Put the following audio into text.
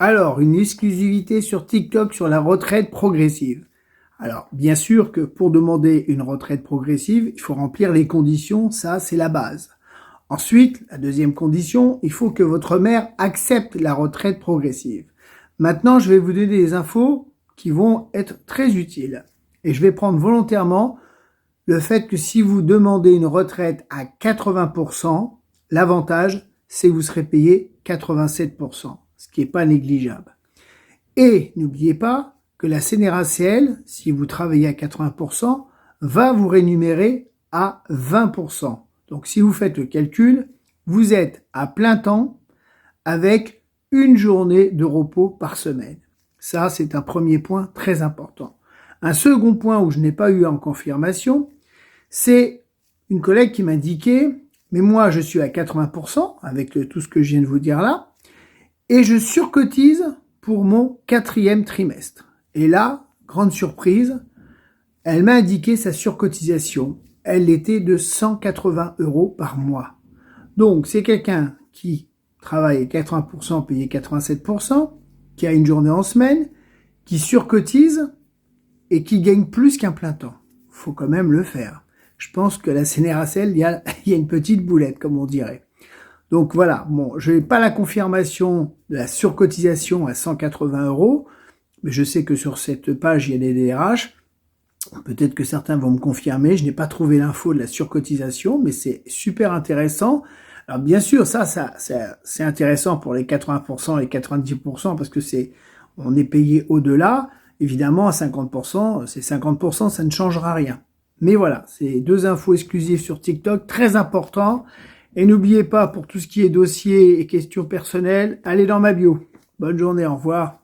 Alors, une exclusivité sur TikTok sur la retraite progressive. Alors, bien sûr que pour demander une retraite progressive, il faut remplir les conditions, ça c'est la base. Ensuite, la deuxième condition, il faut que votre mère accepte la retraite progressive. Maintenant, je vais vous donner des infos qui vont être très utiles. Et je vais prendre volontairement le fait que si vous demandez une retraite à 80%, l'avantage, c'est que vous serez payé 87%, ce qui n'est pas négligeable. Et n'oubliez pas que la CNRACL, si vous travaillez à 80%, va vous rémunérer à 20%. Donc si vous faites le calcul, vous êtes à plein temps avec une journée de repos par semaine. Ça, c'est un premier point très important. Un second point où je n'ai pas eu en confirmation, c'est une collègue qui m'indiquait, mais moi je suis à 80% avec tout ce que je viens de vous dire là, et je surcotise pour mon 4e trimestre. Et là, grande surprise, elle m'a indiqué sa surcotisation. Elle était de 180 € par mois. Donc, c'est quelqu'un qui travaille à 80%, payé 87%, qui a une journée en semaine, qui surcotise et qui gagne plus qu'un plein temps. Il faut quand même le faire. Je pense que la CNRACL, il y a une petite boulette, comme on dirait. Donc voilà, bon, je n'ai pas la confirmation de la surcotisation à 180 €, mais je sais que sur cette page, il y a des DRH. Peut-être que certains vont me confirmer. Je n'ai pas trouvé l'info de la surcotisation, mais c'est super intéressant. Alors bien sûr, ça c'est intéressant pour les 80% et 90% parce que on est payé au-delà. Évidemment, à 50%, c'est 50%, ça ne changera rien. Mais voilà, c'est 2 infos exclusives sur TikTok, très important. Et n'oubliez pas, pour tout ce qui est dossier et questions personnelles, allez dans ma bio. Bonne journée, au revoir.